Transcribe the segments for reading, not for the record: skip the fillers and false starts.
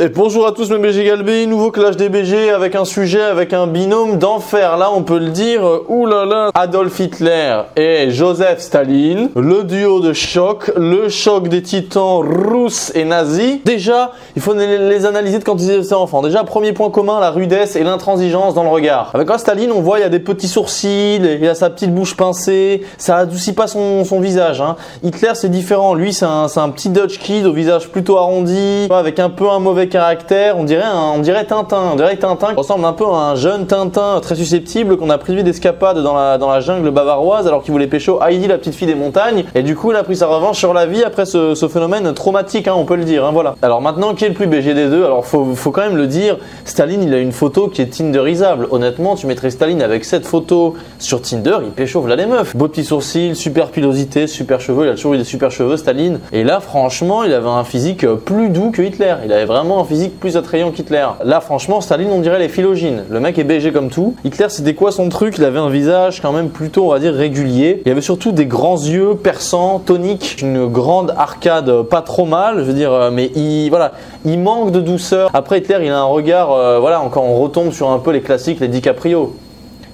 Et bonjour à tous mes BG Galbé, nouveau clash des BG avec un sujet, avec un binôme d'enfer. Là on peut le dire, oulala, Adolf Hitler et Joseph Staline, le duo de choc, le choc des titans russes et nazis. Déjà, il faut les analyser de quand ils étaient enfants. Déjà, premier point commun, la rudesse et l'intransigeance dans le regard. Avec un Staline, on voit il y a des petits sourcils, il a sa petite bouche pincée, ça adoucit pas son visage. Hein. Hitler c'est différent, lui c'est un petit Dutch kid au visage plutôt arrondi, avec un peu un mauvais caractère, on dirait Tintin, il ressemble un peu à un jeune Tintin très susceptible qu'on a prévu d'escapade dans la jungle bavaroise alors qu'il voulait pécho Heidi, la petite fille des montagnes, et du coup il a pris sa revanche sur la vie après ce phénomène traumatique, hein, on peut le dire, hein, voilà. Alors maintenant, qui est le plus BG des deux? Alors faut quand même le dire, Staline il a une photo qui est tinderisable, honnêtement tu mettrais Staline avec cette photo sur Tinder, il péchauffe là les meufs, beau petit sourcil, super pilosité, super cheveux, il a toujours eu des super cheveux Staline, et là franchement il avait un physique plus doux que Hitler, il avait vraiment un physique plus attrayant qu'Hitler. Là franchement Staline on dirait les phylogènes, le mec est BG comme tout. Hitler c'était quoi son truc? Il avait un visage quand même plutôt on va dire régulier, il avait surtout des grands yeux perçants, toniques, une grande arcade pas trop mal, je veux dire, mais il manque de douceur. Après Hitler il a un regard, voilà, encore on retombe sur un peu les classiques, les DiCaprio.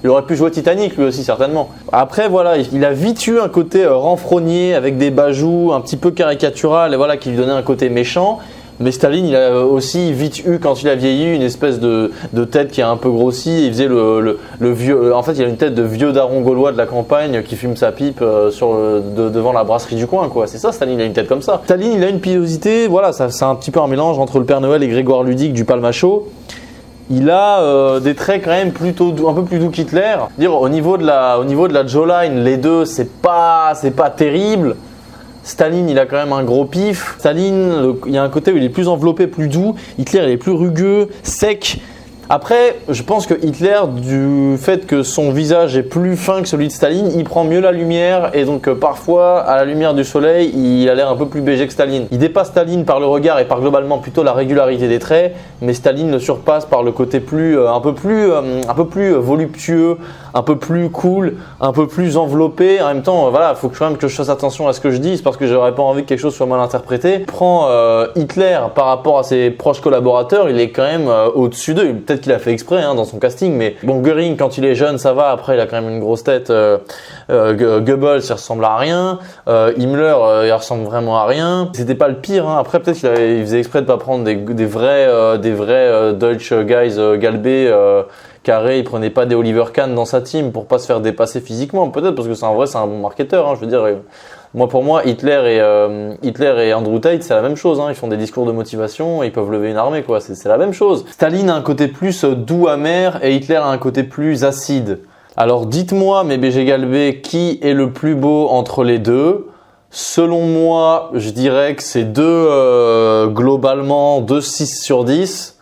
Il aurait pu jouer Titanic lui aussi certainement. Après voilà, il a vite eu un côté renfrogné avec des bajoux un petit peu caricatural et voilà qui lui donnait un côté méchant. Mais Staline, il a aussi vite eu, quand il a vieilli, une espèce de tête qui a un peu grossi. Il faisait le vieux. En fait, il a une tête de vieux daron gaulois de la campagne qui fume sa pipe devant la brasserie du coin, quoi. C'est ça, Staline, il a une tête comme ça. Staline, il a une pilosité. Voilà, c'est un petit peu un mélange entre le Père Noël et Grégoire Ludic du Palmacho. Il a des traits quand même plutôt doux, un peu plus doux qu'Hitler. Dire au niveau de la jawline, les deux, c'est pas terrible. Staline, il a quand même un gros pif. Staline, il y a un côté où il est plus enveloppé, plus doux. Hitler, il est plus rugueux, sec. Après, je pense que Hitler, du fait que son visage est plus fin que celui de Staline, il prend mieux la lumière et donc parfois, à la lumière du soleil, il a l'air un peu plus BG que Staline. Il dépasse Staline par le regard et par globalement plutôt la régularité des traits, mais Staline le surpasse par le côté un peu plus voluptueux, un peu plus cool, un peu plus enveloppé. En même temps, voilà, faut quand même que je fasse attention à ce que je dis, parce que j'aurais pas envie que quelque chose soit mal interprété. Prends Hitler par rapport à ses proches collaborateurs, il est quand même au-dessus d'eux. Peut-être qu'il a fait exprès dans son casting, mais bon, Göring quand il est jeune ça va, après il a quand même une grosse tête. Goebbels il ressemble à rien, Himmler il ressemble vraiment à rien. C'était pas le pire, hein. Après peut-être qu'il faisait exprès de pas prendre des vrais Deutsch guys Galbé carré, il prenait pas des Oliver Kahn dans sa team pour pas se faire dépasser physiquement, peut-être parce que c'est un bon marketeur, hein, je veux dire. Pour moi, Hitler et Andrew Tate, c'est la même chose. Hein. Ils font des discours de motivation et ils peuvent lever une armée, quoi. C'est la même chose. Staline a un côté plus doux, amer, et Hitler a un côté plus acide. Alors, dites-moi, mes BG Galbé, qui est le plus beau entre les deux? Selon moi, je dirais que c'est globalement 6 sur 10.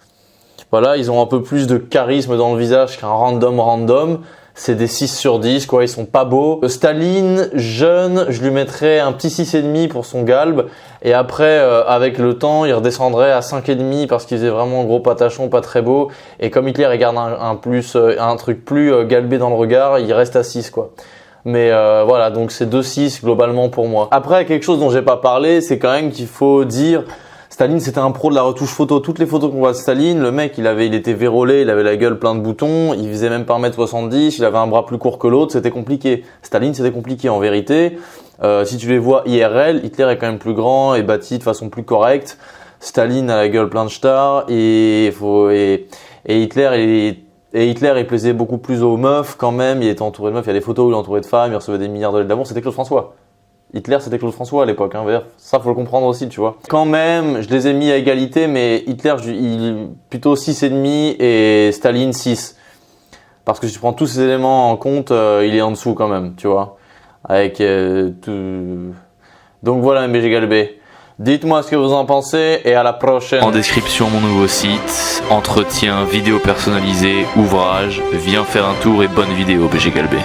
Voilà, ils ont un peu plus de charisme dans le visage qu'un random. C'est des 6 sur 10, quoi, ils sont pas beaux. Staline, jeune, je lui mettrais un petit 6,5 pour son galbe. Et après, avec le temps, il redescendrait à 5,5 parce qu'il faisait vraiment gros patachon, pas très beau. Et comme Hitler, il garde un truc plus galbé dans le regard, il reste à 6, quoi. Mais voilà, donc c'est 2,6 globalement pour moi. Après, quelque chose dont j'ai pas parlé, c'est quand même qu'il faut dire... Staline, c'était un pro de la retouche photo. Toutes les photos qu'on voit de Staline, le mec, il était vérolé, il avait la gueule plein de boutons, il faisait même pas 1m70, il avait un bras plus court que l'autre, c'était compliqué. Staline, c'était compliqué en vérité. Si tu les vois IRL, Hitler est quand même plus grand et bâti de façon plus correcte. Staline a la gueule plein de stars et Hitler, il plaisait beaucoup plus aux meufs quand même. Il était entouré de meufs, il y a des photos où il est entouré de femmes, il recevait des milliards de lettres d'amour. C'était Claude François. Hitler, c'était Claude François à l'époque, hein, ça faut le comprendre aussi, tu vois. Quand même, je les ai mis à égalité, mais Hitler, plutôt 6,5 et Staline 6. Parce que si tu prends tous ces éléments en compte, il est en dessous quand même, tu vois. Avec tout... Donc voilà, MBG Galbé. Dites-moi ce que vous en pensez et à la prochaine. En description, mon nouveau site, entretien, vidéo personnalisée, ouvrage. Viens faire un tour et bonne vidéo, BG Galbé.